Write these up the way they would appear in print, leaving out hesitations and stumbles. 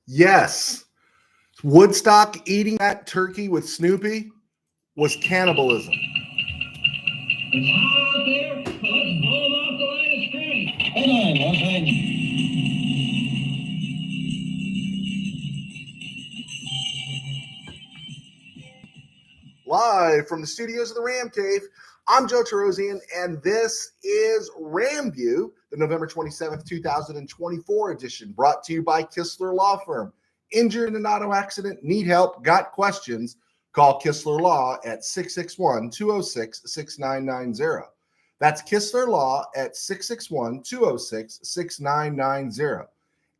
Yes, Woodstock eating that turkey with Snoopy was cannibalism. It's hot out there. Let's blow them off the line of screen. Hold on, one second. Live from the studios of the RamCave, I'm Joe Tarosian, and this is RamView, the November 27th, 2024 edition, brought to you by Kistler Law Firm. Injured in an auto accident, need help, got questions, call Kistler Law at 661-206-6990. That's Kistler Law at 661-206-6990.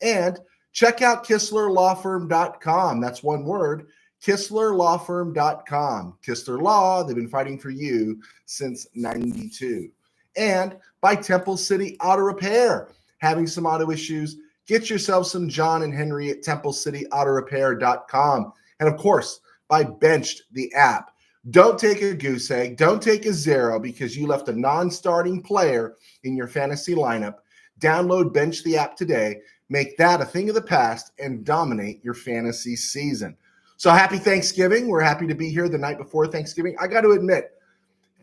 And check out KistlerLawFirm.com. That's one word. KistlerLawFirm.com. Kistler Law, they've been fighting for you since 92. And by Temple City Auto Repair. Having some auto issues, get yourself some John and Henry at TempleCityAutoRepair.com. And of course, by Benched, the app. Don't take a goose egg. Don't take a zero because you left a non-starting player in your fantasy lineup. Download Bench the app today. Make that a thing of the past and dominate your fantasy season. So happy Thanksgiving. We're happy to be here the night before Thanksgiving. I got to admit,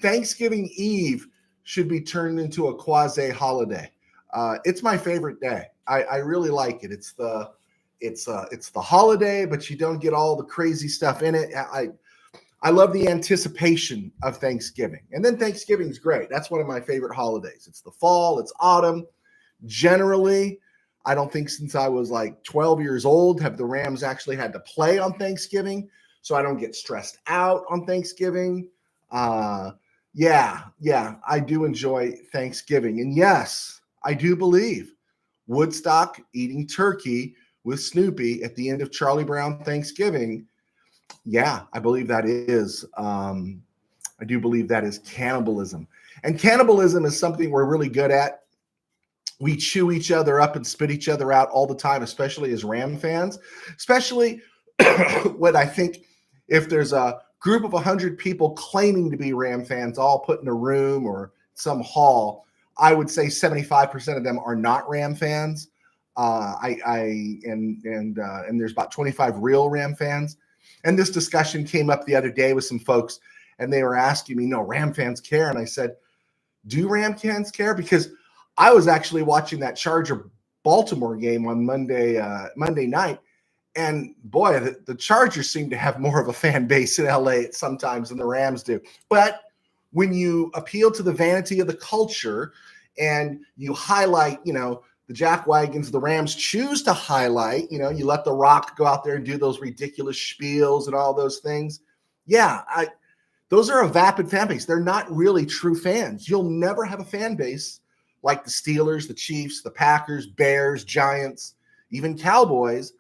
Thanksgiving Eve should be turned into a quasi-holiday. It's my favorite day. I really like it. It's the holiday, but you don't get all the crazy stuff in it. I love the anticipation of Thanksgiving. And then Thanksgiving's great. That's one of my favorite holidays. It's the fall, it's autumn. Generally, I don't think since I was like 12 years old have the Rams actually had to play on Thanksgiving, so I don't get stressed out on Thanksgiving. Yeah, I do enjoy Thanksgiving. And yes, I do believe Woodstock eating turkey with Snoopy at the end of Charlie Brown Thanksgiving. Yeah, I believe that is. I do believe that is cannibalism. And cannibalism is something we're really good at. We chew each other up and spit each other out all the time, especially as Ram fans, especially when I think if there's a group of 100 people claiming to be Ram fans all put in a room or some hall, I would say 75% of them are not Ram fans. And there's about 25 real Ram fans. And this discussion came up the other day with some folks, and they were asking me, no, Ram fans care. And I said, do Ram fans care? Because I was actually watching that Charger-Baltimore game on Monday night, and boy, the Chargers seem to have more of a fan base in LA sometimes than the Rams do. But when you appeal to the vanity of the culture and you highlight, the jackwagons the Rams choose to highlight, you let The Rock go out there and do those ridiculous spiels and all those things. Yeah, those are a vapid fan base. They're not really true fans. You'll never have a fan base like the Steelers, the Chiefs, the Packers, Bears, Giants, even Cowboys.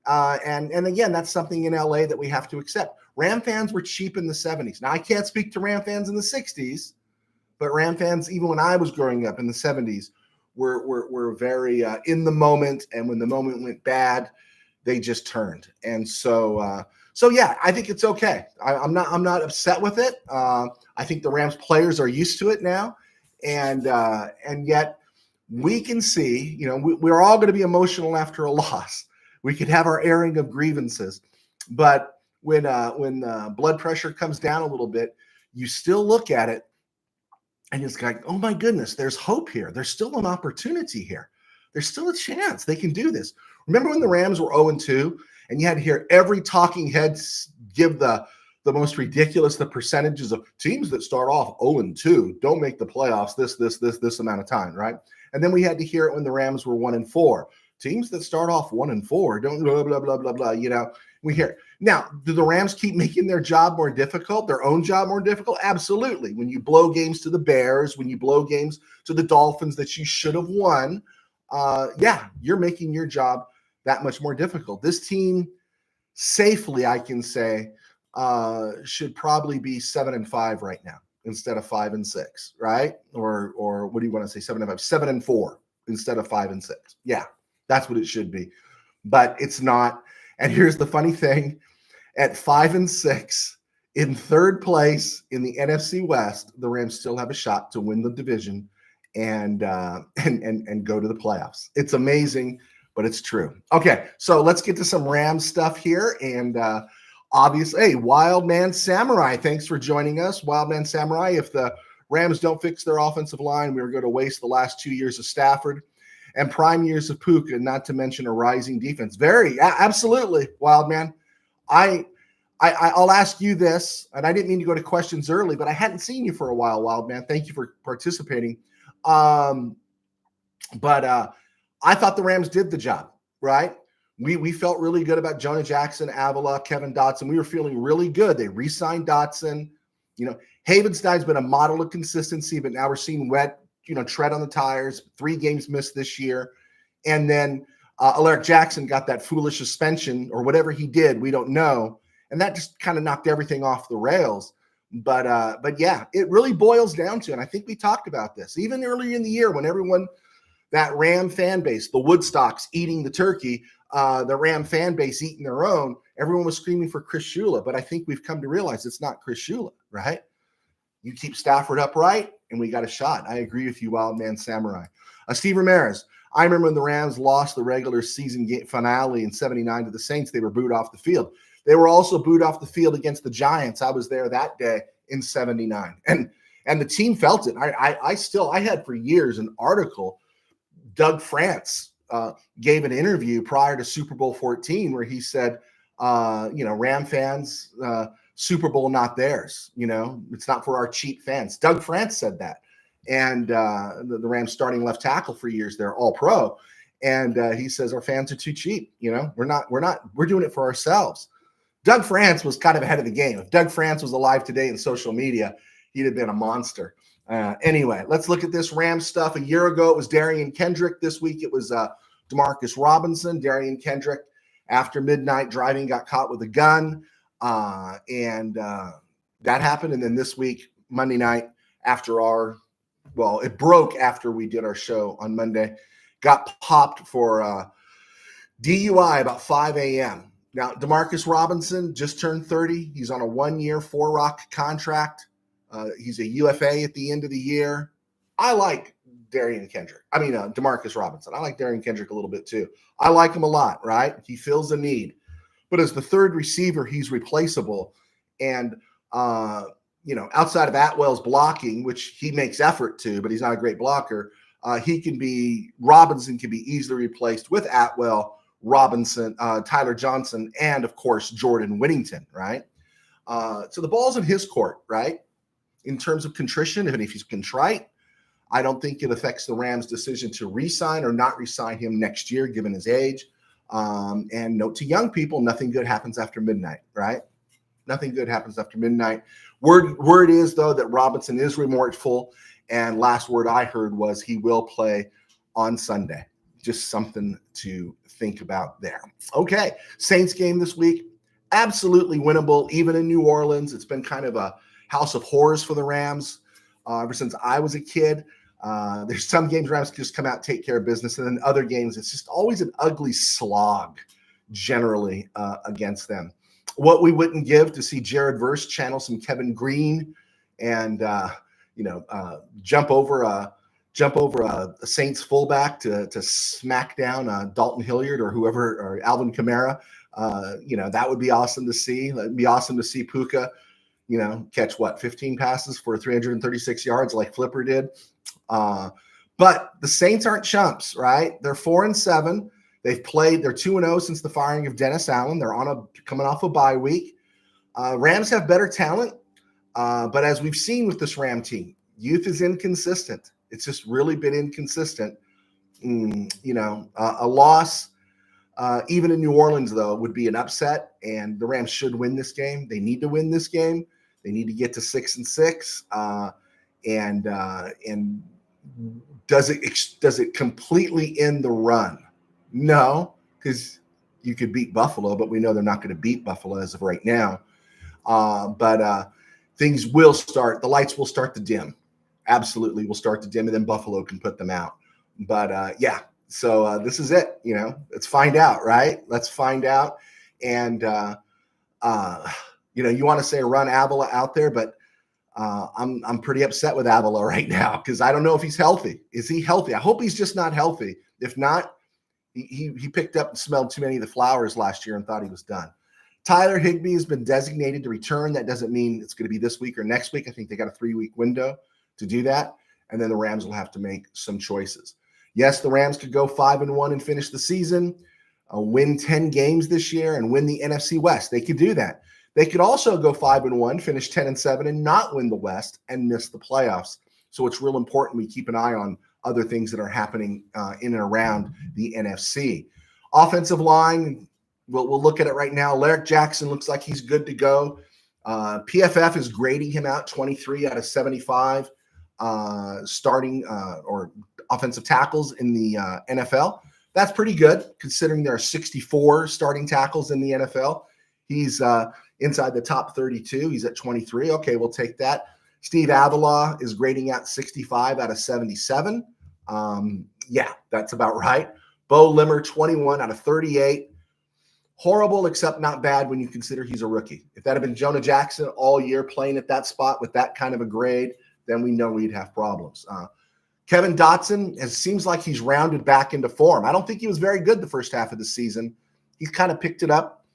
And again, that's something in LA that we have to accept. Ram fans were cheap in the 70s. Now, I can't speak to Ram fans in the 60s, but Ram fans, even when I was growing up in the 70s, were very in the moment. And when the moment went bad, they just turned. And so yeah, I think it's okay. I'm not upset with it. I think the Rams players are used to it now. And yet we can see, we're all going to be emotional after a loss. We could have our airing of grievances, but when blood pressure comes down a little bit, you still look at it and it's like, oh my goodness, there's hope here. There's still an opportunity here. There's still a chance they can do this. Remember when the Rams were 0-2 and you had to hear every talking head give the most ridiculous, the percentages of teams that start off 0-2 don't make the playoffs this amount of time, right? And then we had to hear it when the Rams were 1-4. Teams that start off 1-4 don't blah, blah, blah, blah, blah, we hear. Now, do the Rams keep making their job more difficult, their own job more difficult? Absolutely. When you blow games to the Bears, when you blow games to the Dolphins that you should have won, yeah, you're making your job that much more difficult. This team, safely, I can say, should probably be 7-5 right now instead of 5-6, right? Or what do you want to say? 7-5, 7-4 instead of 5-6. Yeah, that's what it should be, but it's not. And here's the funny thing: at 5-6 in third place in the NFC West, the Rams still have a shot to win the division and go to the playoffs. It's amazing, but it's true. Okay, so let's get to some Rams stuff here. And obviously, hey, Wildman Samurai, thanks for joining us. Wildman Samurai, if the Rams don't fix their offensive line, we are going to waste the last 2 years of Stafford and prime years of Puka, not to mention a rising defense. Absolutely, Wildman. I'll ask you this, and I didn't mean to go to questions early, but I hadn't seen you for a while, Wildman. Thank you for participating. But I thought the Rams did the job, right? We felt really good about Jonah Jackson, Avila, Kevin Dotson. We were feeling really good. They re-signed Dotson. You know, Havenstein's been a model of consistency, but now we're seeing tread on the tires. 3 games missed this year. And then Alaric Jackson got that foolish suspension or whatever he did. We don't know. And that just kind of knocked everything off the rails. But yeah, it really boils down to, and I think we talked about this, even earlier in the year when everyone, that Ram fan base, the Woodstocks eating the turkey, the Ram fan base eating their own, everyone was screaming for Chris Shula. But I think we've come to realize it's not Chris Shula, right? You keep Stafford upright, and we got a shot. I agree with you, Wildman Samurai. Steve Ramirez, I remember when the Rams lost the regular season finale in '79 to the Saints, they were booed off the field. They were also booed off the field against the Giants. I was there that day in '79. And the team felt it. I had for years an article. Doug France gave an interview prior to Super Bowl 14 where he said, Ram fans, Super Bowl not theirs. It's not for our cheap fans. Doug France said that. And the Rams starting left tackle for years, they're all pro. And he says our fans are too cheap. We're doing it for ourselves. Doug France was kind of ahead of the game. If Doug France was alive today in social media, he'd have been a monster. Anyway, let's look at this Rams stuff. A year ago, it was Darian Kendrick. This week, it was Demarcus Robinson. Darian Kendrick, after midnight driving, got caught with a gun. And that happened. And then this week, Monday night, it broke after we did our show on Monday, got popped for DUI about 5 a.m. Now, Demarcus Robinson just turned 30. He's on a 1-year, 4-rock contract. He's a UFA at the end of the year. I like Demarcus Robinson. I like Darian Kendrick a little bit too. I like him a lot, right? He fills a need. But as the third receiver, he's replaceable. And, outside of Atwell's blocking, which he makes effort to, but he's not a great blocker, Robinson can be easily replaced with Atwell, Robinson, Tyler Johnson, and, of course, Jordan Whittington, right? So the ball's in his court, right? In terms of contrition, and if he's contrite, I don't think it affects the Rams' decision to re-sign or not re-sign him next year, given his age. And note to young people, nothing good happens after midnight, right? Nothing good happens after midnight. Word is, though, that Robinson is remorseful, and last word I heard was he will play on Sunday. Just something to think about there. Okay, Saints game this week, absolutely winnable, even in New Orleans. It's been kind of a house of horrors for the Rams ever since I was a kid. There's some games Rams just come out, take care of business, and then other games, it's just always an ugly slog generally against them. What we wouldn't give to see Jared Verse channel some Kevin Green and jump over a Saints fullback to smack down Dalton Hilliard or whoever, or Alvin Kamara. That would be awesome to see. It'd be awesome to see Puka, catch 15 passes for 336 yards like Flipper did. But the Saints aren't chumps, right? They're 4-7. They're 2-0 since the firing of Dennis Allen. They're coming off a bye week. Rams have better talent, but as we've seen with this Ram team, youth is inconsistent. It's just really been inconsistent. A loss, even in New Orleans, though, would be an upset, and the Rams should win this game. They need to win this game. They need to get to 6-6. And does it completely end the run? No, because you could beat Buffalo, but we know they're not going to beat Buffalo as of right now. But things will start. The lights will start to dim. Absolutely, will start to dim, and then Buffalo can put them out. But yeah, so this is it. Let's find out, right? Let's find out. And you want to say run Avila out there, but I'm pretty upset with Avila right now because I don't know if he's healthy. Is he healthy? I hope he's just not healthy. If not, He picked up and smelled too many of the flowers last year and thought he was done. Tyler Higbee has been designated to return. That doesn't mean it's going to be this week or next week. I think they got a 3-week window to do that. And then the Rams will have to make some choices. Yes, the Rams could go 5-1 and finish the season, win 10 games this year, and win the NFC West. They could do that. They could also go 5-1, finish 10-7, and not win the West and miss the playoffs. So it's real important we keep an eye on other things that are happening in and around the NFC. Offensive line, we'll look at it right now. Larrick Jackson looks like he's good to go. PFF is grading him out 23 out of 75 starting or offensive tackles in the NFL. That's pretty good considering there are 64 starting tackles in the NFL. He's inside the top 32. He's at 23. Okay, we'll take that. Steve Avila is grading out 65 out of 77. Yeah, that's about right. Bo Limmer, 21 out of 38. Horrible, except not bad when you consider he's a rookie. If that had been Jonah Jackson all year playing at that spot with that kind of a grade, then we know we'd have problems. Kevin Dotson, it seems like he's rounded back into form. I don't think he was very good the first half of the season. He's kind of picked it up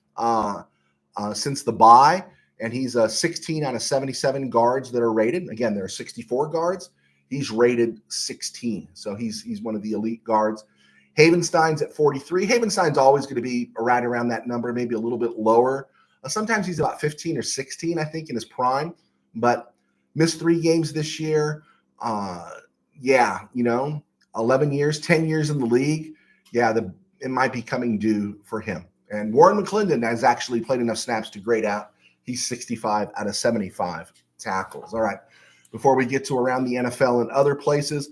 since the bye, and he's 16 out of 77 guards that are rated. Again, there are 64 guards. He's rated 16, so he's one of the elite guards. Havenstein's at 43. Havenstein's always going to be right around that number, maybe a little bit lower. Sometimes he's about 15 or 16, I think, in his prime, but missed 3 games this year. 11 years, 10 years in the league. Yeah, it might be coming due for him. And Warren McClendon has actually played enough snaps to grade out. He's 65 out of 75 tackles. All right. Before we get to around the NFL and other places,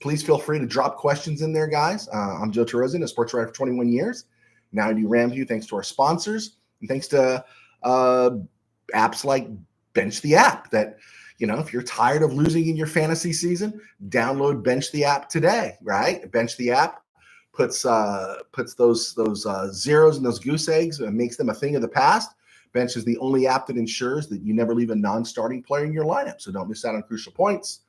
please feel free to drop questions in there, guys. I'm Joe Terozin, a sports writer for 21 years. Now I do RamView thanks to our sponsors and thanks to apps like Bench the App that, if you're tired of losing in your fantasy season, download Bench the App today, right? Bench the App puts those zeros and those goose eggs and makes them a thing of the past. Bench is the only app that ensures that you never leave a non-starting player in your lineup, so don't miss out on crucial points.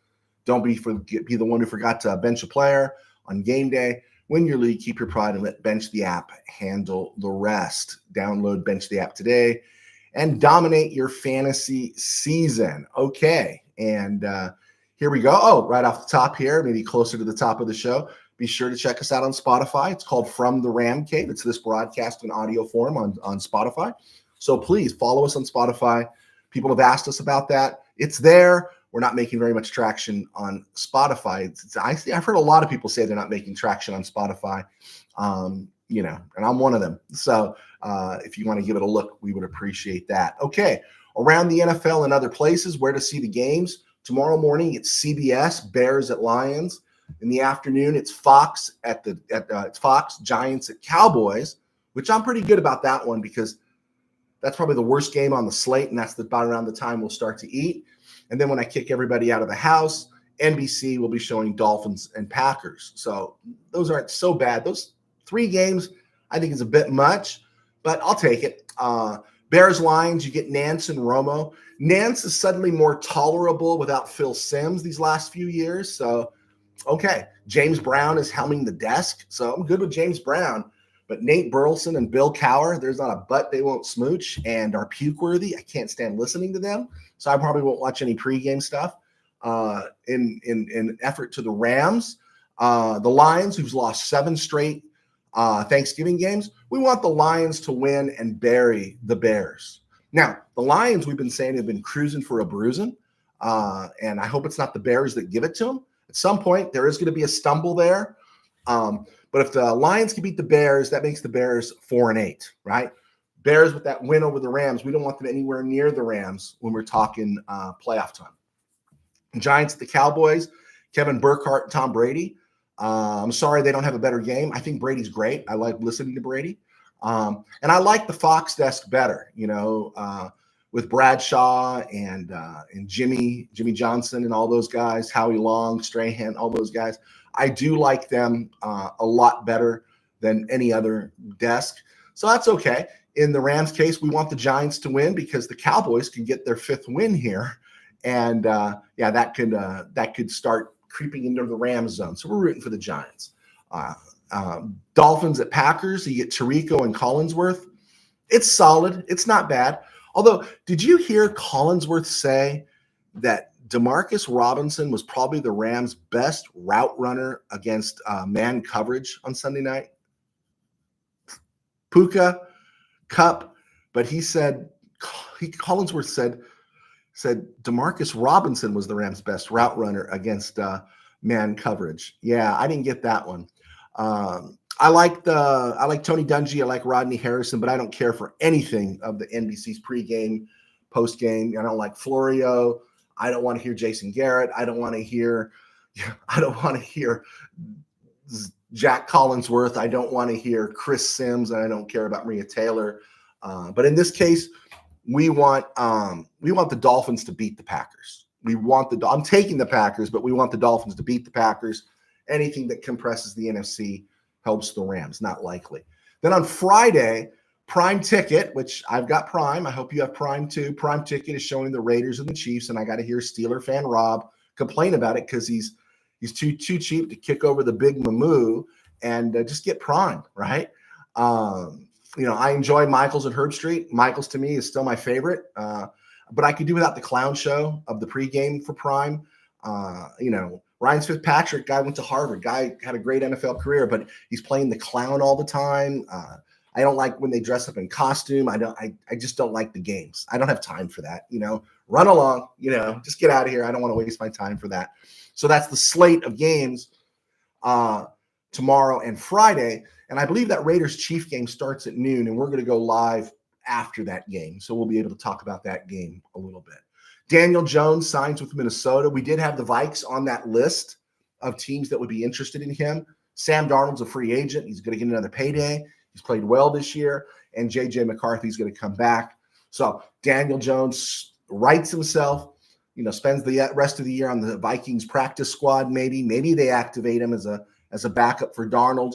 Don't be the one who forgot to bench a player on game day. Win your league, keep your pride, and let Bench the App handle the rest. Download Bench the App today and dominate your fantasy season. Okay, and here we go. Oh, right off the top here, maybe closer to the top of the show, be sure to check us out on Spotify. It's called From the RamCave. It's this broadcast in audio form on Spotify. So please follow us on Spotify. People have asked us about that. It's there. We're not making very much traction on Spotify. I've heard a lot of people say they're not making traction on Spotify, and I'm one of them. So if you want to give it a look, we would appreciate that. Okay, around the NFL and other places, where to see the games. Tomorrow morning, it's CBS, Bears at Lions. In the afternoon, it's Fox it's Fox, Giants at Cowboys, which I'm pretty good about that one because that's probably the worst game on the slate, and that's about around the time we'll start to eat. And then when I kick everybody out of the house, NBC will be showing Dolphins and Packers. So those aren't so bad. Those 3 games, I think, is a bit much, but I'll take it. Bears, Lions, you get Nance and Romo. Nance is suddenly more tolerable without Phil Simms these last few years. So, okay. James Brown is helming the desk. So I'm good with James Brown. But Nate Burleson and Bill Cowher, there's not a butt they won't smooch and are puke-worthy. I can't stand listening to them. So I probably won't watch any pregame stuff. In effort to the Rams, the Lions, who's lost 7 straight Thanksgiving games, we want the Lions to win and bury the Bears. Now, the Lions, we've been saying, have been cruising for a bruising, and I hope it's not the Bears that give it to them. At some point, there is going to be a stumble there. But if the Lions can beat the Bears, that makes the Bears 4-8, right? Bears with that win over the Rams, we don't want them anywhere near the Rams when we're talking playoff time. Giants at the Cowboys, Kevin Burkhardt, Tom Brady. I'm sorry they don't have a better game. I think Brady's great. I like listening to Brady. And I like the Fox desk better, with Bradshaw and Jimmy Johnson and all those guys, Howie Long, Strahan, all those guys. I do like them a lot better than any other desk. So that's okay. In the Rams case, we want the Giants to win because the Cowboys can get their 5th win here. And that could start creeping into the Rams zone. So we're rooting for the Giants. Dolphins at Packers, you get Tirico and Collinsworth. It's solid. It's not bad. Although, did you hear Collinsworth say that Demarcus Robinson was probably the Rams' best route runner against man coverage on Sunday night? Puka, Cup, but he said, Collinsworth said Demarcus Robinson was the Rams' best route runner against man coverage. Yeah, I didn't get that one. I like Tony Dungy. I like Rodney Harrison, but I don't care for anything of the NBC's pregame, postgame. I don't like Florio. I don't want to hear Jason Garrett. I don't want to hear Jack Collinsworth. I don't want to hear Chris Sims, and I don't care about Maria Taylor. But in this case, we want the Dolphins to beat the Packers. I'm taking the Packers, but we want the Dolphins to beat the Packers. Anything that compresses the NFC helps the Rams. Not likely. Then on Friday, Prime Ticket, which I've got Prime. I hope you have Prime too. Prime Ticket is showing the Raiders and the Chiefs, and I got to hear Steeler fan Rob complain about it because he's too cheap to kick over the big Mamu and just get Prime, right? I enjoy Michaels and Herb Street. Michaels to me is still my favorite, but I could do without the clown show of the pregame for Prime. Ryan Fitzpatrick, guy went to Harvard, guy had a great NFL career, but he's playing the clown all the time. I don't like when they dress up in costume. I just don't like the games. I don't have time for that. Run along, just get out of here. I don't want to waste my time for that. So that's the slate of games tomorrow and Friday. And I believe that Raiders-Chief game starts at noon, and we're going to go live after that game. So we'll be able to talk about that game a little bit. Daniel Jones signs with Minnesota. We did have the Vikes on that list of teams that would be interested in him. Sam Darnold's a free agent. He's going to get another payday. He's played well this year. And J.J. McCarthy's going to come back. So Daniel Jones writes himself, spends the rest of the year on the Vikings practice squad maybe. Maybe they activate him as a backup for Darnold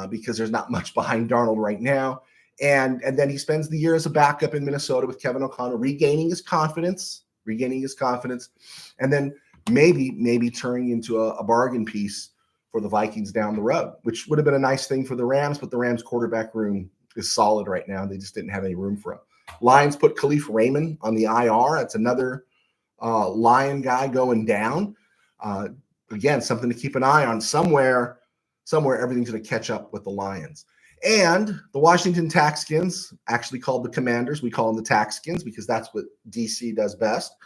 because there's not much behind Darnold right now. And then he spends the year as a backup in Minnesota with Kevin O'Connell, regaining his confidence, and then maybe turning into a bargain piece for the Vikings down the road, which would have been a nice thing for the Rams, but the Rams quarterback room is solid right now. They just didn't have any room for him. Lions put Khalif Raymond on the IR. That's another Lion guy going down. Again, something to keep an eye on. Somewhere everything's going to catch up with the Lions. And the Washington Taxkins, actually called the Commanders. We call them the Taxkins because that's what DC does best.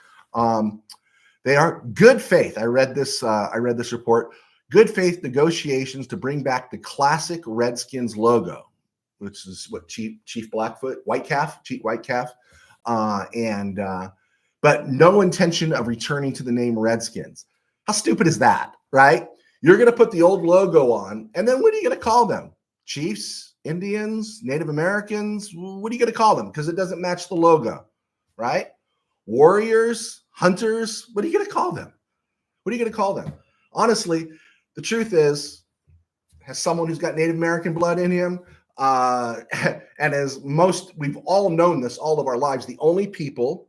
They are good faith. I read this report. Good faith negotiations to bring back the classic Redskins logo, which is what Chief Blackfoot, Chief White Calf, but no intention of returning to the name Redskins. How stupid is that, right? You're going to put the old logo on, and then what are you going to call them? Chiefs, Indians, Native Americans? What are you going to call them? Because it doesn't match the logo, right? Warriors, hunters, what are you going to call them? Honestly, the truth is, as someone who's got Native American blood in him, and we've all known this all of our lives, the only people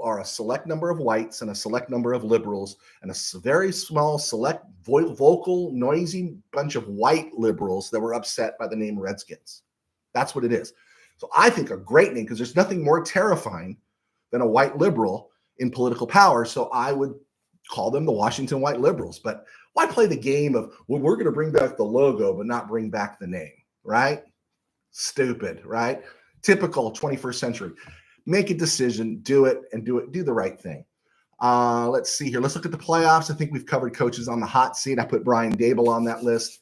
are a select number of whites and a select number of liberals and a very small, select, vocal, noisy bunch of white liberals that were upset by the name Redskins. That's what it is. So I think a great name, because there's nothing more terrifying than a white liberal in political power. So I would call them the Washington White Liberals. But why play the game of, well, we're going to bring back the logo but not bring back the name, right? Stupid, right? Typical 21st century. Make a decision, do the right thing. Let's see here. Let's look at the playoffs. I think we've covered coaches on the hot seat. I put Brian Dable on that list.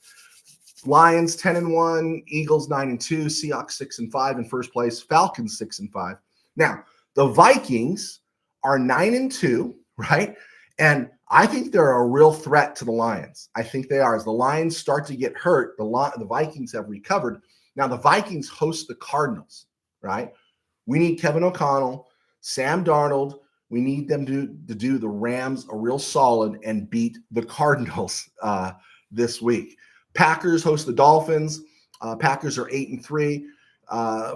Lions 10-1, Eagles 9-2, Seahawks 6-5 in first place, Falcons 6-5. Now, the Vikings are 9-2, right? And I think they're a real threat to the Lions. I think they are. As the Lions start to get hurt, the Vikings have recovered. Now, the Vikings host the Cardinals, right? We need Kevin O'Connell, Sam Darnold. We need them to do the Rams a real solid and beat the Cardinals this week. Packers host the Dolphins. Packers are 8-3.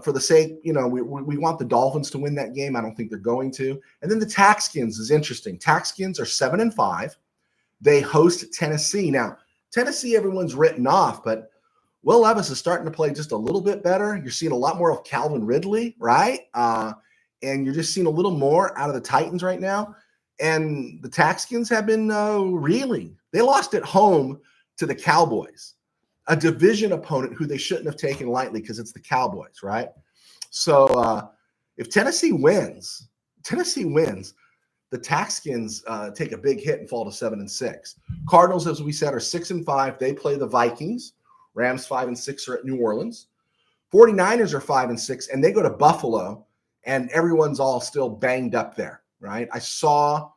For the sake, we want the Dolphins to win that game. I don't think they're going to. And then the Taxkins is interesting. Taxkins are 7-5. They host Tennessee. Now, Tennessee, everyone's written off, but Will Levis is starting to play just a little bit better. You're seeing a lot more of Calvin Ridley, right? And you're just seeing a little more out of the Titans right now. And the Texans have been reeling. They lost at home to the Cowboys, a division opponent who they shouldn't have taken lightly because it's the Cowboys, right? So if Tennessee wins, the Texans take a big hit and fall to 7-6. Cardinals, as we said, are 6-5. They play the Vikings. Rams 5-6 are at New Orleans. 49ers are 5-6, and they go to Buffalo, and everyone's all still banged up there, right? I saw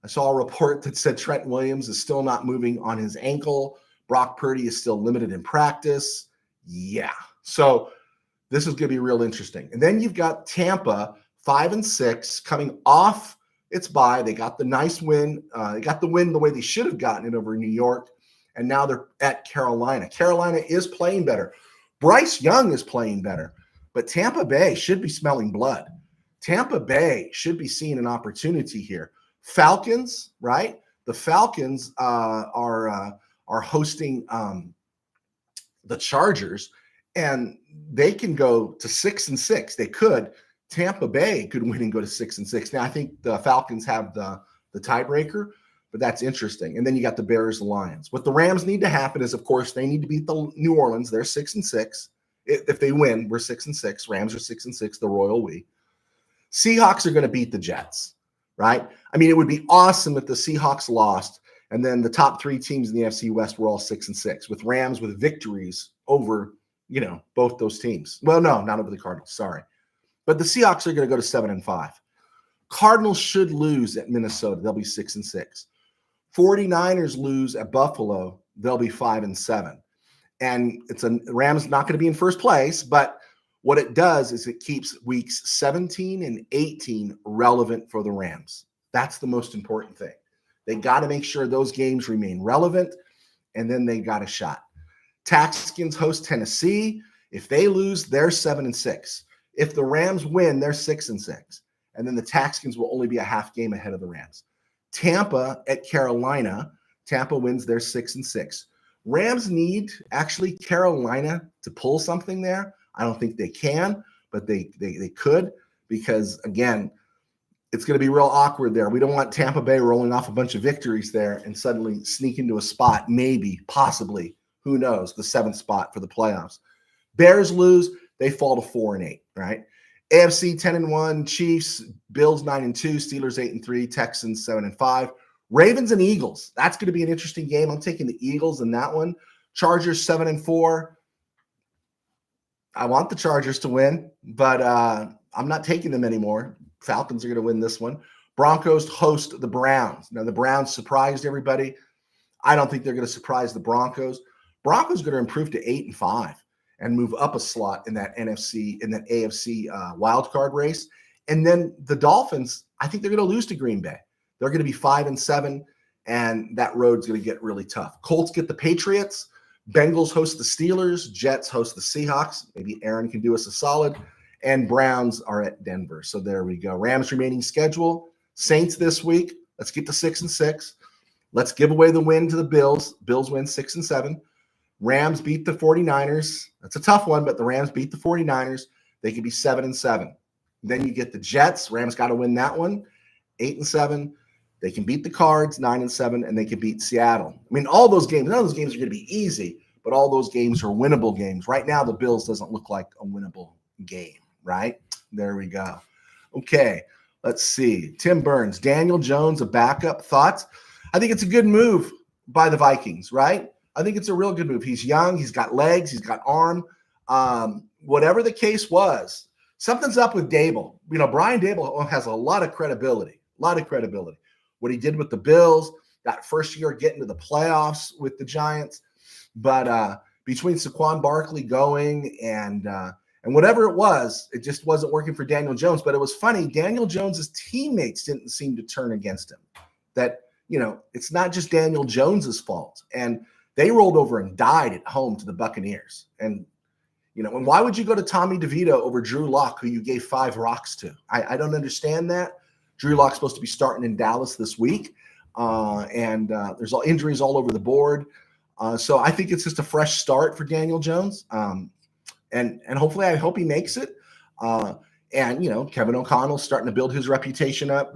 a report that said Trent Williams is still not moving on his ankle. Brock Purdy is still limited in practice. Yeah. So this is going to be real interesting. And then you've got Tampa 5-6 coming off its bye. They got the nice win. They got the win the way they should have gotten it over New York. And now they're at Carolina. Carolina is playing better. Bryce Young is playing better. But Tampa Bay should be smelling blood. Tampa Bay should be seeing an opportunity here. Falcons, right? The Falcons are hosting the Chargers, and they can go to 6-6. They could. Tampa Bay could win and go to 6-6. Now I think the Falcons have the tiebreaker, but that's interesting. And then you got the Bears, the Lions. What the Rams need to happen is, of course, they need to beat the New Orleans. They're 6-6. If they win, we're 6-6. Rams are 6-6. The Royal we. Seahawks are going to beat the Jets, right? I mean, it would be awesome if the Seahawks lost, and then the top three teams in the NFC West were all 6-6, with Rams with victories over, both those teams. Well, no, not over the Cardinals. Sorry. But the Seahawks are going to go to 7-5. Cardinals should lose at Minnesota. They'll be 6-6. 49ers lose at Buffalo. They'll be 5-7. And Rams not going to be in first place, but what it does is it keeps weeks 17 and 18 relevant for the Rams. That's the most important thing. They got to make sure those games remain relevant, and then they got a shot. Texans host Tennessee. If they lose, they're 7-6. If the Rams win, they're 6-6. And then the Texans will only be a half game ahead of the Rams. Tampa at Carolina. Tampa wins, they're 6-6. Rams need actually Carolina to pull something there. I don't think they can, but they could, because, again, it's going to be real awkward there. We don't want Tampa Bay rolling off a bunch of victories there and suddenly sneak into a spot, maybe, possibly, who knows, the 7th spot for the playoffs. Bears lose, they fall to 4-8, right? AFC 10-1, Chiefs, Bills 9-2, Steelers 8-3, Texans 7-5. Ravens and Eagles. That's going to be an interesting game. I'm taking the Eagles in that one. Chargers 7-4. I want the Chargers to win, but I'm not taking them anymore. Falcons are going to win this one. Broncos host the Browns. Now, the Browns surprised everybody. I don't think they're going to surprise the Broncos. Broncos are going to improve to 8-5 and move up a slot in that AFC wildcard race. And then the Dolphins, I think they're going to lose to Green Bay. They're going to be 5-7, and that road's going to get really tough. Colts get the Patriots. Bengals host the Steelers. Jets host the Seahawks. Maybe Aaron can do us a solid. And Browns are at Denver. So there we go. Rams remaining schedule. Saints this week. Let's get to 6-6. Let's give away the win to the Bills. Bills win 6-7. Rams beat the 49ers. That's a tough one, but the Rams beat the 49ers. They could be 7-7. Then you get the Jets. Rams got to win that one. 8-7. They can beat the Cards, 9-7, and they can beat Seattle. I mean, all those games, none of those games are going to be easy, but all those games are winnable games. Right now, the Bills doesn't look like a winnable game, right? There we go. Okay, let's see. Tim Burns, Daniel Jones, a backup. Thoughts? I think it's a good move by the Vikings, right? I think it's a real good move. He's young. He's got legs. He's got arm. Whatever the case was, something's up with Dable. Brian Dable has a lot of credibility. What he did with the Bills, that first year getting to the playoffs with the Giants. But between Saquon Barkley going and whatever it was, it just wasn't working for Daniel Jones. But it was funny. Daniel Jones's teammates didn't seem to turn against him. That, it's not just Daniel Jones's fault. And they rolled over and died at home to the Buccaneers. And, and why would you go to Tommy DeVito over Drew Lock, who you gave 5 rocks to? I don't understand that. Drew Lock's supposed to be starting in Dallas this week. And there's injuries all over the board. So I think it's just a fresh start for Daniel Jones. And hopefully I hope he makes it. And, Kevin O'Connell's starting to build his reputation up.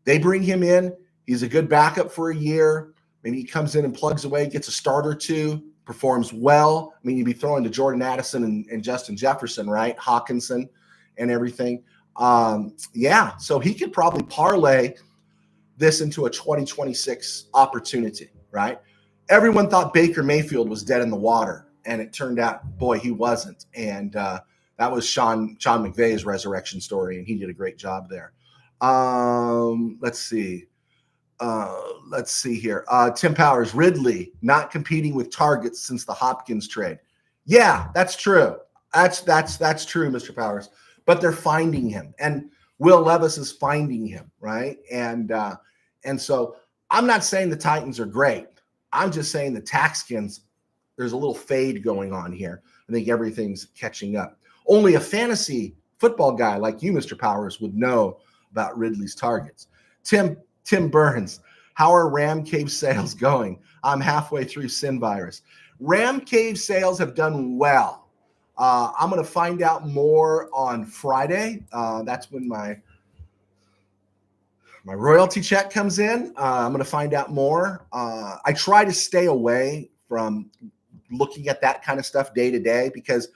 They bring him in. He's a good backup for a year. Maybe he comes in and plugs away, gets a start or two, performs well. I mean, you'd be throwing to Jordan Addison and Justin Jefferson, right? Hawkinson and everything. So he could probably parlay this into a 2026 opportunity, right? Everyone thought Baker Mayfield was dead in the water, and it turned out, boy, he wasn't. And that was Sean McVay's resurrection story, and he did a great job there. Let's see here. Tim Powers, Ridley not competing with targets since the Hopkins trade. Yeah, that's true. That's true, Mr. Powers. But they're finding him, and Will Levis is finding him, right? And so I'm not saying the Titans are great. I'm just saying the Taxkins, there's a little fade going on here. I think everything's catching up. Only a fantasy football guy like you, Mr. Powers, would know about Ridley's targets. Tim Burns, how are RamCave sales going? I'm halfway through Sin Virus. RamCave sales have done well. I'm going to find out more on Friday. That's when my royalty check comes in. I'm going to find out more. I try to stay away from looking at that kind of stuff day to day because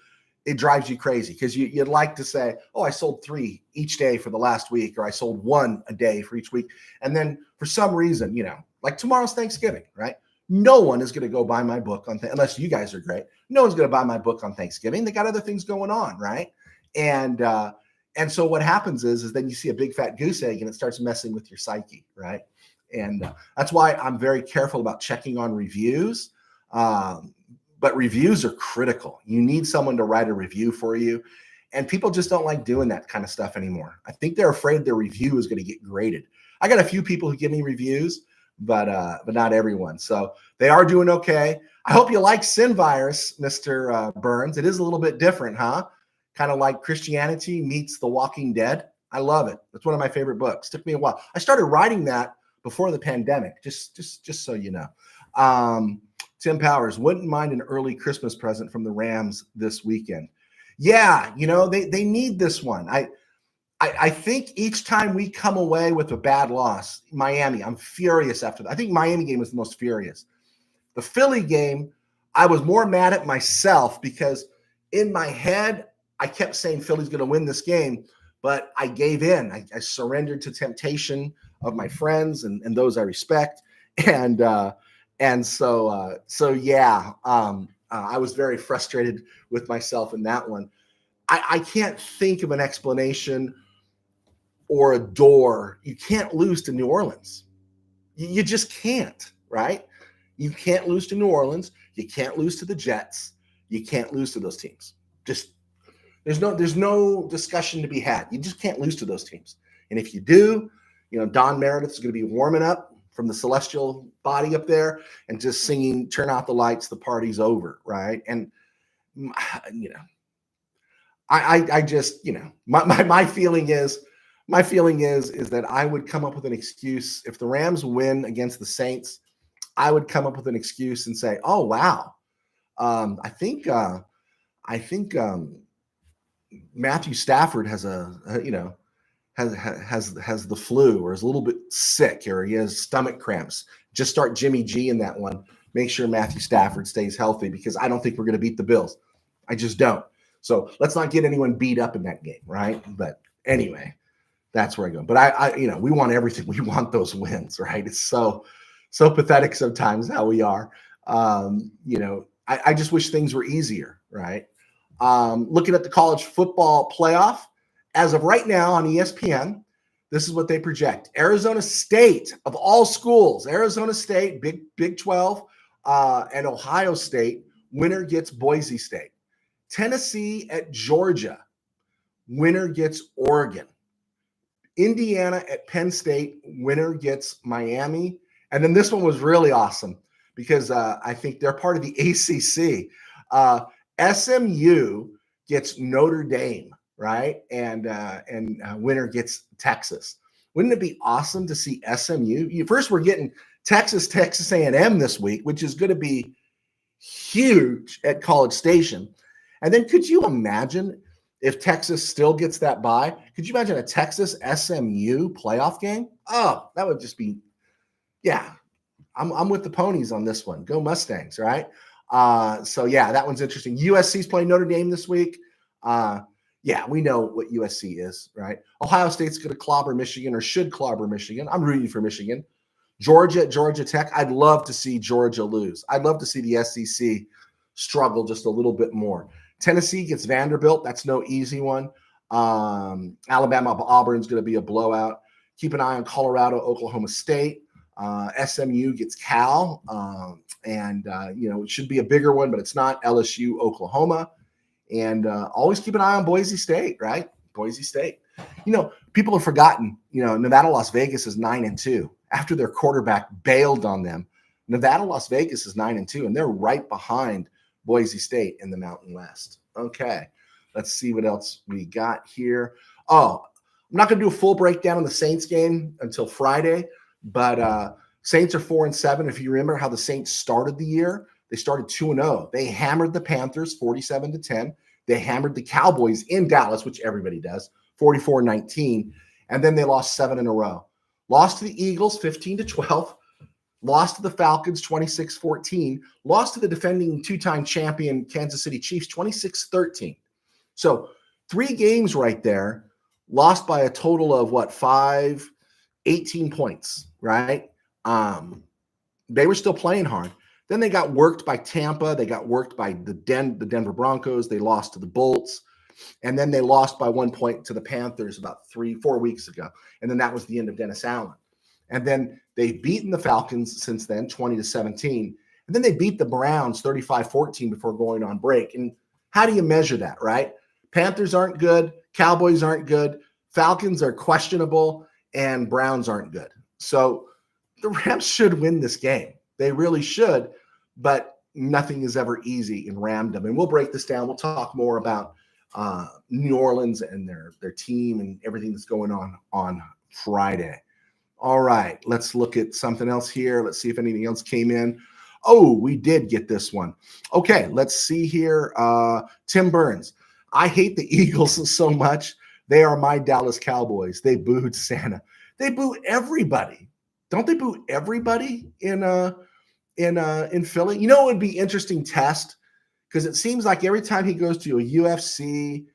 it drives you crazy, because you'd like to say, oh, I sold 3 each day for the last week, or I sold 1 a day for each week. And then for some reason, like tomorrow's Thanksgiving, right? No one is going to go buy my book unless you guys are great. No one's going to buy my book on Thanksgiving. They got other things going on, right? And so what happens is then you see a big fat goose egg and it starts messing with your psyche, right? And that's why I'm very careful about checking on reviews. But reviews are critical. You need someone to write a review for you. And people just don't like doing that kind of stuff anymore. I think they're afraid their review is going to get graded. I got a few people who give me reviews, but not everyone. So they are doing okay. I hope you like Sin Virus, Mr. Burns. It is a little bit different, huh? Kind of like Christianity meets The Walking Dead. I love it. It's one of my favorite books. Took me a while. I started writing that before the pandemic, just so you know. Tim Powers, wouldn't mind an early Christmas present from the Rams this weekend. Yeah, they need this one. I think each time we come away with a bad loss, Miami, I'm furious after that. I think Miami game was the most furious. The Philly game, I was more mad at myself because in my head, I kept saying Philly's going to win this game, but I gave in. I surrendered to temptation of my friends and those I respect. And so I was very frustrated with myself in that one. I can't think of an explanation or a door. You can't lose to New Orleans. You just can't, right? You can't lose to New Orleans. You can't lose to the Jets. You can't lose to those teams. Just there's no discussion to be had. You just can't lose to those teams. And if you do, Don Meredith is going to be warming up from the celestial body up there and just singing, turn out the lights, the party's over, right? And, I just, my feeling is that I would come up with an excuse. If the Rams win against the Saints, I would come up with an excuse and say, oh, wow. I think Matthew Stafford has has the flu, or is a little bit sick, or he has stomach cramps. Just start Jimmy G in that one. Make sure Matthew Stafford stays healthy, because I don't think we're going to beat the Bills. I just don't. So let's not get anyone beat up in that game, right? But anyway, that's where I go. But I we want everything. We want those wins, right? It's so pathetic sometimes how we are. I just wish things were easier, right? Looking at the college football playoff, as of right now on ESPN, this is what they project. Arizona State, of all schools, Arizona State, Big 12, and Ohio State, winner gets Boise State. Tennessee at Georgia, winner gets Oregon. Indiana at Penn State, winner gets Miami. And then this one was really awesome because I think they're part of the ACC. SMU gets Notre Dame, right? And winner gets Texas. Wouldn't it be awesome to see SMU? First, we're getting Texas A&M this week, which is going to be huge at College Station. And then could you imagine if Texas still gets that bye? Could you imagine a Texas SMU playoff game? Oh, that would just be, yeah. I'm with the ponies on this one. Go Mustangs, right? So yeah, that one's interesting. USC's playing Notre Dame this week. Yeah, we know what USC is, right? Ohio State's going to clobber Michigan, or should clobber Michigan. I'm rooting for Michigan. Georgia, Georgia Tech. I'd love to see Georgia lose. I'd love to see the SEC struggle just a little bit more. Tennessee gets Vanderbilt. That's no easy one. Alabama, Auburn's going to be a blowout. Keep an eye on Colorado, Oklahoma State. SMU gets Cal, and it should be a bigger one, but it's not. LSU, Oklahoma, and always keep an eye on Boise State, right? Boise State. People have forgotten. Nevada, Las Vegas is 9-2 after their quarterback bailed on them. Nevada, Las Vegas is 9-2, and they're right behind Boise State in the Mountain West. Okay, let's see what else we got here. Oh, I'm not going to do a full breakdown on the Saints game until Friday. But Saints are 4-7. If you remember how the Saints started the year, they started 2-0. They hammered the Panthers 47-10. They hammered the Cowboys in Dallas, which everybody does, 44-19. And then they lost 7 in a row. Lost to the Eagles 15-12. Lost to the Falcons 26-14. Lost to the defending two-time champion Kansas City Chiefs 26-13. So 3 games right there, lost by a total of 18 points, right? They were still playing hard. Then they got worked by Tampa. They got worked by the Denver Broncos. They lost to the Bolts. And then they lost by 1 point to the Panthers about 3-4 weeks ago. And then that was the end of Dennis Allen. And then they've beaten the Falcons since then, 20-17. And then they beat the Browns 35-14 before going on break. And how do you measure that, right? Panthers aren't good. Cowboys aren't good. Falcons are questionable. And Browns aren't good. So the Rams should win this game. They really should, but nothing is ever easy in Ramdom. And we'll break this down. We'll talk more about New Orleans and their team and everything that's going on Friday. All right, let's look at something else here. Let's see if anything else came in. Oh, we did get this one. Okay, let's see here. Tim Burns. I hate the Eagles so much. They are my Dallas Cowboys. They booed Santa. They boo everybody. Don't they boo everybody in Philly? It would be interesting test, because it seems like every time he goes to a UFC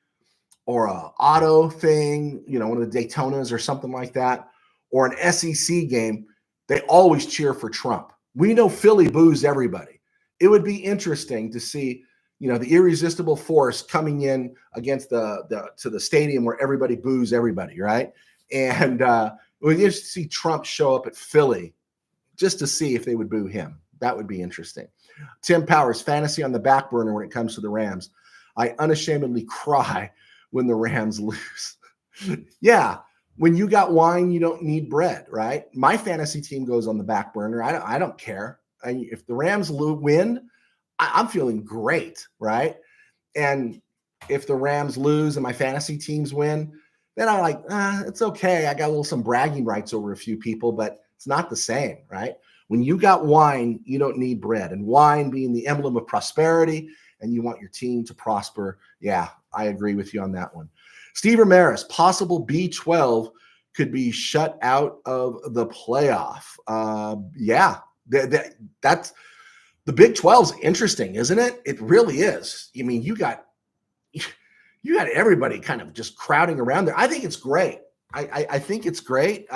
or a auto thing, one of the Daytonas or something like that, or an SEC game, they always cheer for Trump. We know Philly boos everybody. It would be interesting to see the irresistible force coming in against to the stadium where everybody boos everybody, right? And we just see Trump show up at Philly just to see if they would boo him. That would be interesting. Tim Powers, fantasy on the back burner when it comes to the Rams. I unashamedly cry when the Rams lose. Yeah, when you got wine, you don't need bread, right? My fantasy team goes on the back burner. I don't care. If the Rams win, I'm feeling great, right? And if the Rams lose and my fantasy teams win, then I'm like, it's okay. I got some bragging rights over a few people, but it's not the same, right? When you got wine, you don't need bread. And wine being the emblem of prosperity, and you want your team to prosper. Yeah, I agree with you on that one. Steve Ramirez, possible B12 could be shut out of the playoff. Yeah, that's the Big 12's interesting, isn't it? It really is. I mean, you got everybody kind of just crowding around there. I think it's great. I think it's great.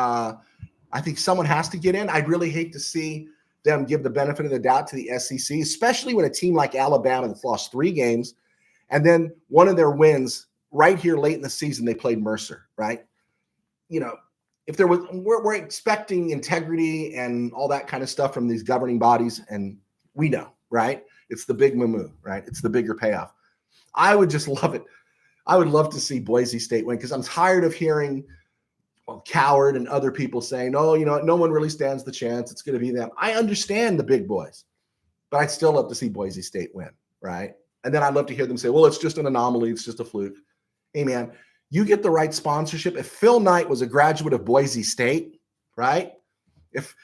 I think someone has to get in. I'd really hate to see them give the benefit of the doubt to the SEC, especially when a team like Alabama that's lost 3 games, and then one of their wins right here late in the season, they played Mercer, right? If there was, we're expecting integrity and all that kind of stuff from these governing bodies, and we know, right? It's the big moo, right? It's the bigger payoff. I would just love it. I would love to see Boise State win, because I'm tired of hearing Coward and other people saying, oh, no one really stands the chance. It's going to be them. I understand the big boys, but I'd still love to see Boise State win, right? And then I'd love to hear them say, well, it's just an anomaly. It's just a fluke. Hey, man, you get the right sponsorship. If Phil Knight was a graduate of Boise State, right? If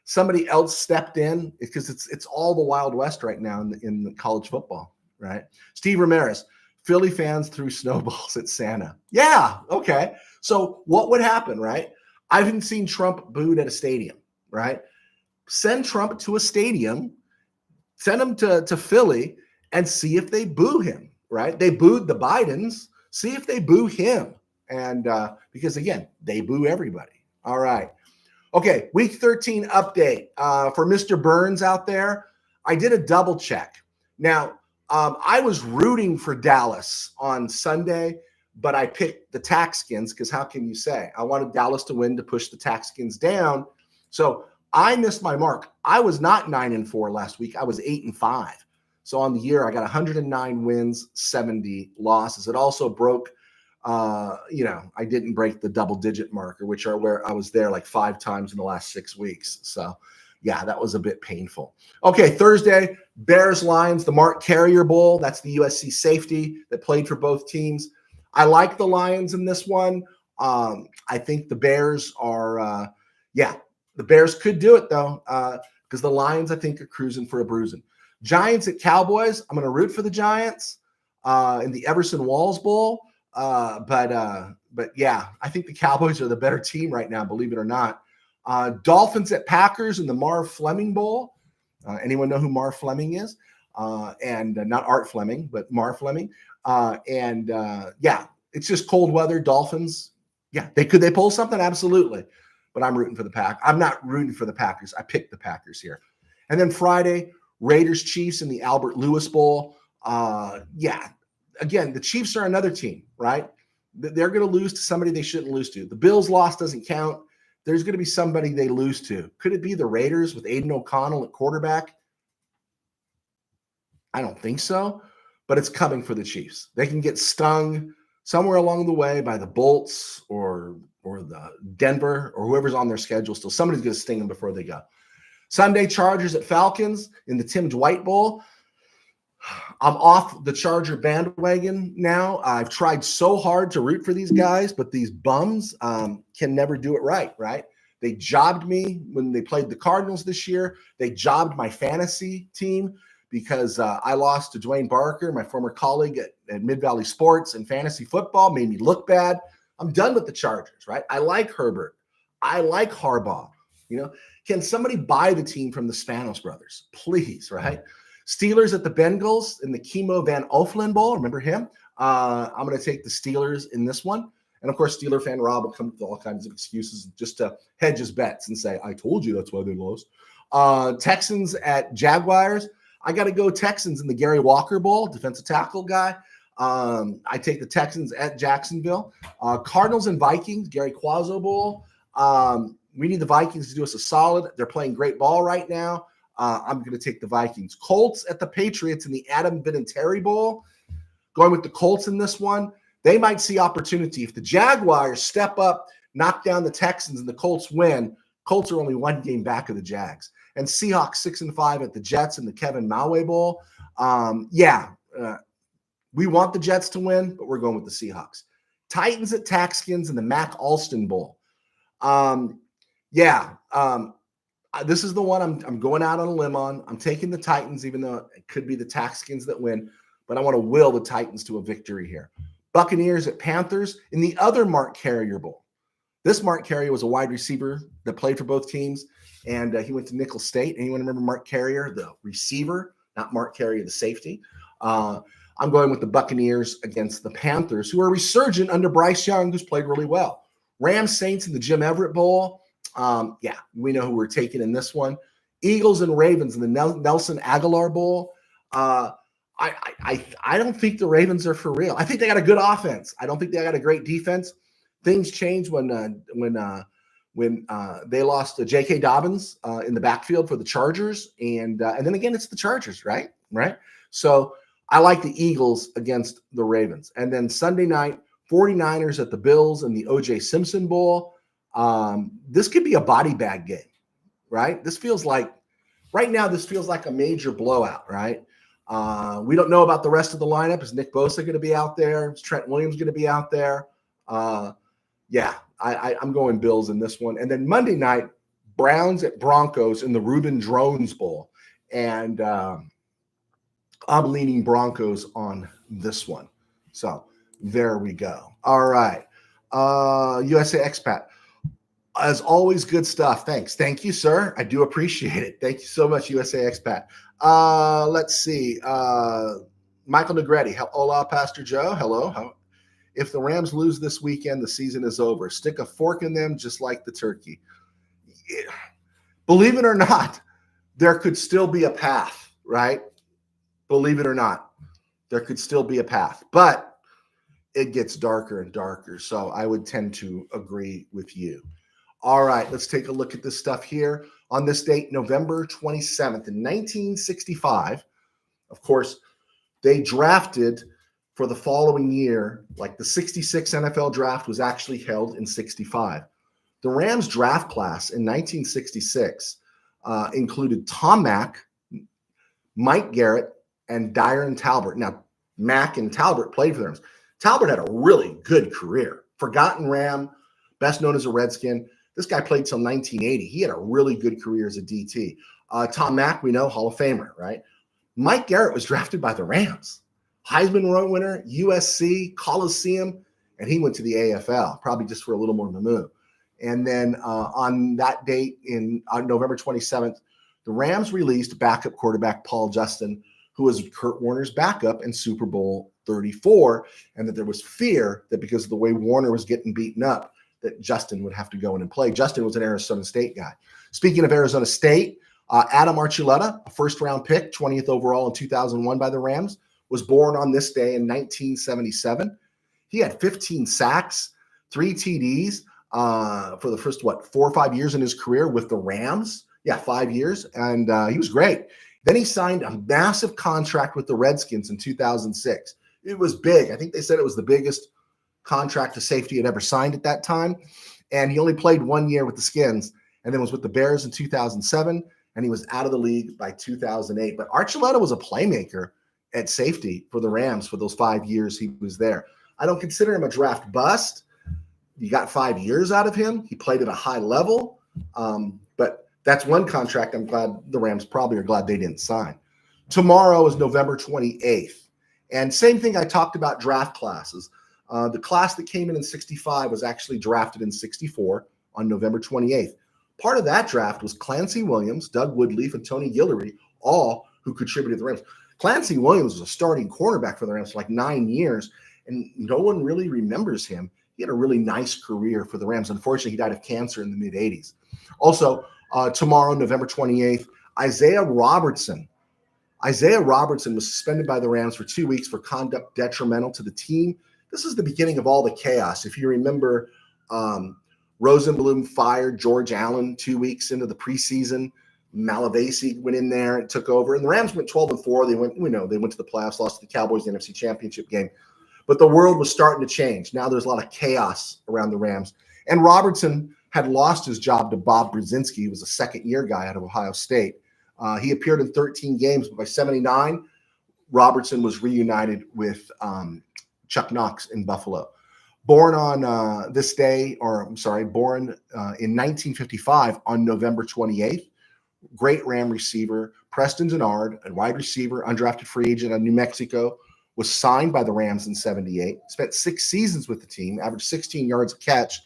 somebody else stepped in because it's all the Wild West right now in the college football, right? Steve Ramirez, Philly fans threw snowballs at Santa. Yeah, okay. So what would happen, right? I haven't seen Trump booed at a stadium, right? Send Trump to a stadium, send him to Philly, and see if they boo him, right? They booed the Bidens. See if they boo him. And because, again, they boo everybody. All right. Okay, week 13 update for Mr. Burns out there. I did a double check. Now, I was rooting for Dallas on Sunday, but I picked the Taxkins because how can you say? I wanted Dallas to win to push the Taxkins down. So I missed my mark. I was not 9-4 last week. I was 8-5. So on the year, I got 109 wins, 70 losses. It also broke, I didn't break the double-digit marker, which are where I was there like 5 times in the last 6 weeks. So, yeah, that was a bit painful. Okay, Thursday, Bears-Lions, the Mark Carrier Bowl. That's the USC safety that played for both teams. I like the Lions in this one. I think the Bears are, the Bears could do it, though, because the Lions, I think, are cruising for a bruising. Giants at Cowboys. I'm going to root for the Giants in the Everson Walls Bowl. But yeah, I think the Cowboys are the better team right now, believe it or not. Dolphins at Packers in the Marv Fleming Bowl. Anyone know who Marv Fleming is? And not Art Fleming, but Marv Fleming. It's just cold weather. Dolphins. Yeah, could they pull something? Absolutely. But I'm rooting for the Pack. I'm not rooting for the Packers. I picked the Packers here. And then Friday, Raiders Chiefs in the Albert Lewis Bowl. Again, the Chiefs are another team, right? They're going to lose to somebody they shouldn't lose to. The Bills' loss doesn't count. There's going to be somebody they lose to. Could it be the Raiders with Aiden O'Connell at quarterback? I don't think so, but it's coming for the Chiefs. They can get stung somewhere along the way by the Bolts or the Denver or whoever's on their schedule still. Somebody's going to sting them before they go. Sunday, Chargers at Falcons in the Tim Dwight Bowl. I'm off the Charger bandwagon now. I've tried so hard to root for these guys, but these bums can never do it right? They jobbed me when they played the Cardinals this year. They jobbed my fantasy team because I lost to Dwayne Barker, my former colleague at Mid-Valley Sports and fantasy football, made me look bad. I'm done with the Chargers, right? I like Herbert. I like Harbaugh. Can somebody buy the team from the Spanos brothers? Please, right? Steelers at the Bengals in the Chemo Van Oflin Bowl. Remember him? I'm going to take the Steelers in this one. And, of course, Steeler fan Rob will come up with all kinds of excuses just to hedge his bets and say, I told you that's why they lost. Texans at Jaguars. I got to go Texans in the Gary Walker Bowl, defensive tackle guy. I take the Texans at Jacksonville. Cardinals and Vikings, Gary Quazzo Bowl. We need the Vikings to do us a solid. They're playing great ball right now. I'm going to take the Vikings. Colts at the Patriots in the Adam Vinatieri Bowl. Going with the Colts in this one. They might see opportunity. If the Jaguars step up, knock down the Texans, and the Colts win, Colts are only 1 game back of the Jags. And Seahawks 6-5 at the Jets in the Kevin Maui Bowl. We want the Jets to win, but we're going with the Seahawks. Titans at Taxkins in the Mac Alston Bowl. This is the one I'm going out on a limb on. I'm taking the Titans, even though it could be the Taxkins that win, but I want to will the Titans to a victory here. Buccaneers at Panthers in the other Mark Carrier Bowl. This Mark Carrier was a wide receiver that played for both teams, and he went to Nicholls State. Anyone remember Mark Carrier, the receiver, not Mark Carrier, the safety? I'm going with the Buccaneers against the Panthers, who are resurgent under Bryce Young, who's played really well. Rams Saints in the Jim Everett Bowl. We know who we're taking in this one. Eagles and Ravens in the Nelson Aguilar Bowl. I don't think the Ravens are for real. I think they got a good offense. I don't think they got a great defense. Things changed when they lost to J.K. Dobbins in the backfield for the Chargers, and then again it's the Chargers, right? So I like the Eagles against the Ravens, and then Sunday night 49ers at the Bills in the O.J. Simpson Bowl. This could be a body bag game, right? This feels like a major blowout, right? We don't know about the rest of the lineup. Is Nick Bosa going to be out there? Is Trent Williams going to be out there? I'm going Bills in this one. And then Monday night, Browns at Broncos in the Reuben Drones Bowl. And I'm leaning Broncos on this one. So there we go. All right. USA Expat. As always, good stuff. Thanks. Thank you, sir. I do appreciate it. Thank you so much, USA Expat. Let's see. Michael Negretti. Hola, Pastor Joe. Hello. If the Rams lose this weekend, the season is over. Stick a fork in them just like the turkey. Yeah. Believe it or not, there could still be a path, right? Believe it or not, there could still be a path. But it gets darker and darker. So I would tend to agree with you. All right, let's take a look at this stuff here. On this date, November 27th, in 1965, of course, they drafted for the following year, like the 66 NFL draft was actually held in 65. The Rams draft class in 1966 included Tom Mack, Mike Garrett, and Dyron Talbert. Now, Mack and Talbert played for the Rams. Talbert had a really good career. Forgotten Ram, best known as a Redskin. This guy played till 1980. He had a really good career as a DT. Tom Mack, we know, Hall of Famer, right? Mike Garrett was drafted by the Rams. Heisman winner, USC, Coliseum, and he went to the AFL, probably just for a little more moo. And then on that date, on November 27th, the Rams released backup quarterback Paul Justin, who was Kurt Warner's backup in Super Bowl 34, and that there was fear that because of the way Warner was getting beaten up, that Justin would have to go in and play. Justin was an Arizona State guy. Speaking of Arizona State, Adam Archuleta, a first-round pick, 20th overall in 2001 by the Rams, was born on this day in 1977. He had 15 sacks, 3 TDs for the first, 4 or 5 years in his career with the Rams. Yeah, 5 years, and he was great. Then he signed a massive contract with the Redskins in 2006. It was big. I think they said it was the biggest contract a safety had ever signed at that time. And he only played 1 year with the Skins and then was with the Bears in 2007. And he was out of the league by 2008. But Archuleta was a playmaker at safety for the Rams for those 5 years he was there. I don't consider him a draft bust. You got 5 years out of him. He played at a high level. But that's one contract I'm glad the Rams probably are glad they didn't sign. Tomorrow is November 28th. And same thing I talked about draft classes. The class that came in 65 was actually drafted in 64 on November 28th. Part of that draft was Clancy Williams, Doug Woodleaf, and Tony Guillory, all who contributed to the Rams. Clancy Williams was a starting cornerback for the Rams for like 9 years, and no one really remembers him. He had a really nice career for the Rams. Unfortunately, he died of cancer in the mid-'80s. Also, tomorrow, November 28th, Isaiah Robertson. Isaiah Robertson was suspended by the Rams for 2 weeks for conduct detrimental to the team. This is the beginning of all the chaos. If you remember, Rosenblum fired George Allen 2 weeks into the preseason. Malavasi went in there and took over, and the Rams went 12-4. They went to the playoffs, lost to the Cowboys in the NFC Championship game. But the world was starting to change. Now there's a lot of chaos around the Rams. And Robertson had lost his job to Bob Brzezinski. He was a second-year guy out of Ohio State. He appeared in 13 games, but by 79, Robertson was reunited with Chuck Knox in Buffalo. Born on this day, born in 1955 on November 28th. Great Ram receiver, Preston Denard, a wide receiver, undrafted free agent out of New Mexico, was signed by the Rams in 78, spent 6 seasons with the team, averaged 16 yards a catch,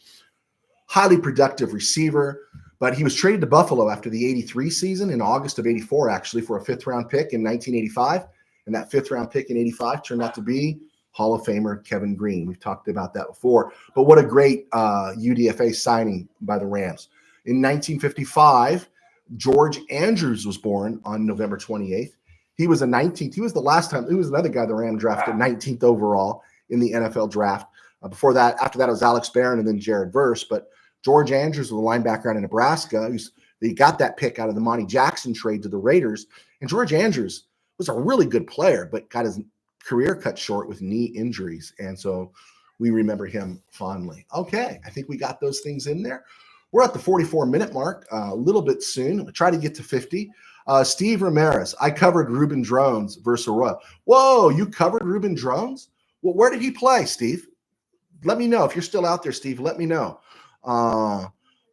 highly productive receiver, but he was traded to Buffalo after the 83 season in August of 84, actually, for a 5th-round pick in 1985, and that 5th-round pick in 85 turned out to be Hall of Famer Kevin Green. We've talked about that before, but what a great UDFA signing by the Rams. In 1955, George Andrews was born on November 28th. He was a 19th. He was another guy the Rams drafted 19th overall in the NFL draft. After that, it was Alex Barron and then Jared Verse. But George Andrews was a linebacker out of Nebraska. He got that pick out of the Monty Jackson trade to the Raiders. And George Andrews was a really good player, but got his career cut short with knee injuries. And so we remember him fondly. Okay, I think we got those things in there. We're at the 44-minute mark, a little bit soon. We'll try to get to 50. Steve Ramirez, I covered Reuben Drones versus Arroyo. Whoa, you covered Reuben Drones? Well, where did he play, Steve? Let me know. If you're still out there, Steve, let me know.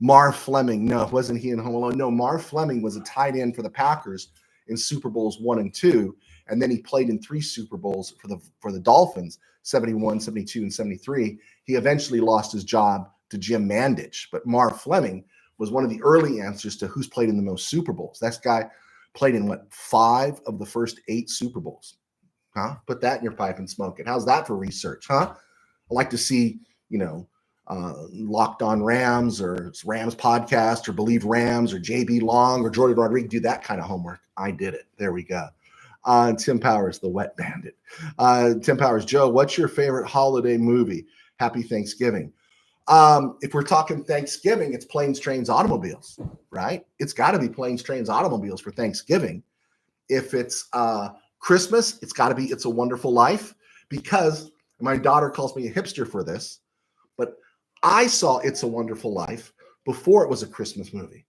Marv Fleming. No, wasn't he in Home Alone? No, Marv Fleming was a tight end for the Packers in Super Bowls 1 and 2. And then he played in 3 Super Bowls for the Dolphins, 71, 72, and 73. He eventually lost his job to Jim Mandich. But Marv Fleming was one of the early answers to who's played in the most Super Bowls. That guy played in, 5 of the first 8 Super Bowls. Huh? Put that in your pipe and smoke it. How's that for research, huh? I like to see, Locked on Rams or Rams podcast or Believe Rams or JB Long or Jordan Rodriguez do that kind of homework. I did it. There we go. Tim Powers, the wet bandit. Tim Powers, Joe, what's your favorite holiday movie? Happy Thanksgiving. If we're talking Thanksgiving, it's Planes, Trains, Automobiles, right? It's got to be Planes, Trains, Automobiles for Thanksgiving. If it's Christmas, it's got to be It's a Wonderful Life, because my daughter calls me a hipster for this, but I saw It's a Wonderful Life before it was a Christmas movie.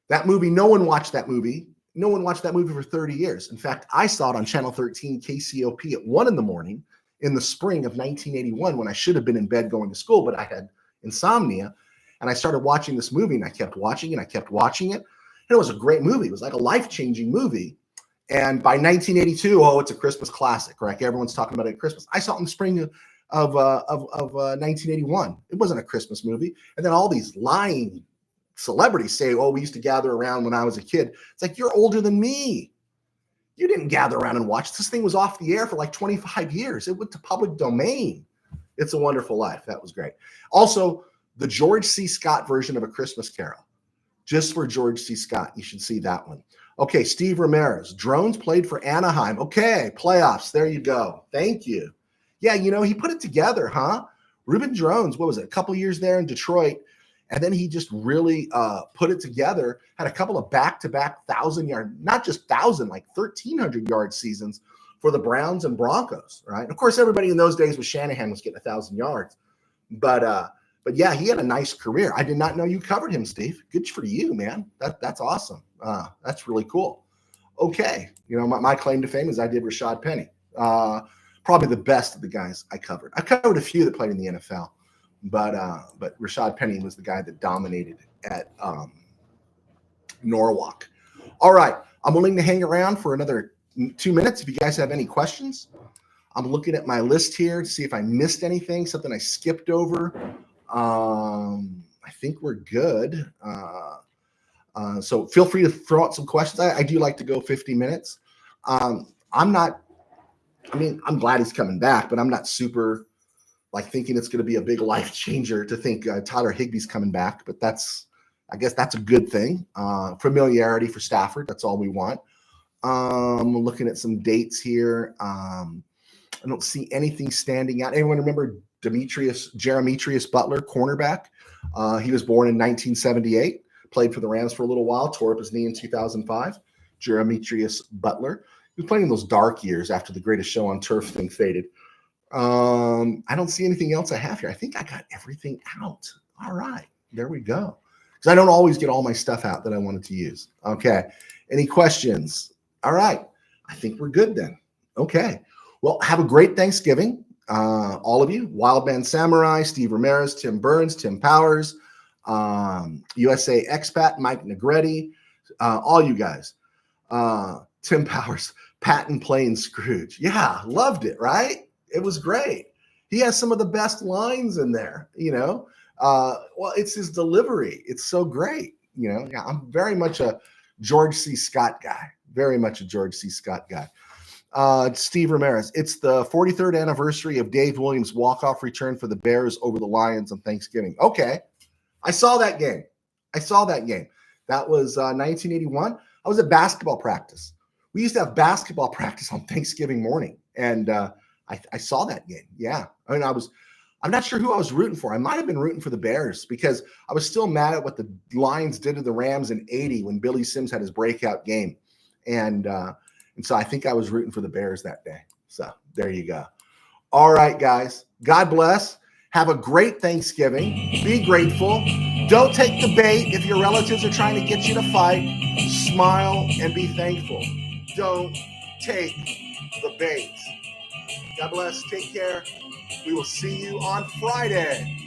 That movie, no one watched that movie. No one watched that movie for 30 years. In fact, I saw it on Channel 13 KCOP at 1 a.m. in the spring of 1981 when I should have been in bed going to school, but I had insomnia. And I started watching this movie, and I kept watching it. And it was a great movie. It was like a life-changing movie. And by 1982, it's a Christmas classic, right? Everyone's talking about it at Christmas. I saw it in the spring of 1981. It wasn't a Christmas movie. And then all these lying celebrities say, we used to gather around when I was a kid. It's like, you're older than me. You didn't gather around and watch. This thing was off the air for like 25 years. It went to public domain. It's a Wonderful Life. That was great. Also, the George C. Scott version of A Christmas Carol. Just for George C. Scott. You should see that one. Okay, Steve Ramirez. Drones played for Anaheim. Okay, playoffs. There you go. Thank you. Yeah, he put it together, huh? Ruben Drones, what was it? A couple years there in Detroit. And then he just really put it together, had a couple of back-to-back 1,000-yard, not just 1,000, like 1,300-yard seasons for the Browns and Broncos, right? And of course, everybody in those days with Shanahan was getting 1,000 yards. But yeah, he had a nice career. I did not know you covered him, Steve. Good for you, man. That's awesome. That's really cool. Okay. My claim to fame is I did Rashad Penny. Probably the best of the guys I covered. I covered a few that played in the NFL. But Rashad Penny was the guy that dominated at Norwalk. All right. I'm willing to hang around for another 2 minutes if you guys have any questions. I'm looking at my list here to see if I missed anything, something I skipped over. I think we're good. So feel free to throw out some questions. I do like to go 50 minutes. I'm glad he's coming back, but I'm not super thinking it's going to be a big life changer to think Tyler Higbee's coming back, but I guess that's a good thing. Familiarity for Stafford. That's all we want. Looking at some dates here. I don't see anything standing out. Anyone remember Jeremetrius Butler, cornerback? He was born in 1978, played for the Rams for a little while, tore up his knee in 2005. Jeremetrius Butler. He was playing in those dark years after the Greatest Show on Turf thing faded. I don't see anything else I have here. I think I got everything out. All right, there we go. Because I don't always get all my stuff out that I wanted to use. Okay, any questions? All right, I think we're good then. Okay, well, have a great Thanksgiving, all of you. Wildman Samurai, Steve Ramirez, Tim Burns, Tim Powers, USA Expat, Mike Negretti, all you guys. Tim Powers, Patton playing Scrooge. Yeah, loved it, right? It was great. He has some of the best lines in there, well, it's his delivery. It's so great. Yeah, I'm very much a George C. Scott guy. Very much a George C. Scott guy. Steve Ramirez. It's the 43rd anniversary of Dave Williams' walk-off return for the Bears over the Lions on Thanksgiving. Okay. I saw that game. That was 1981. I was at basketball practice. We used to have basketball practice on Thanksgiving morning. And, I saw that game. Yeah. I'm not sure who I was rooting for. I might have been rooting for the Bears because I was still mad at what the Lions did to the Rams in 80 when Billy Sims had his breakout game. And so I think I was rooting for the Bears that day. So there you go. All right, guys. God bless. Have a great Thanksgiving. Be grateful. Don't take the bait if your relatives are trying to get you to fight. Smile and be thankful. Don't take the bait. God bless. Take care. We will see you on Friday.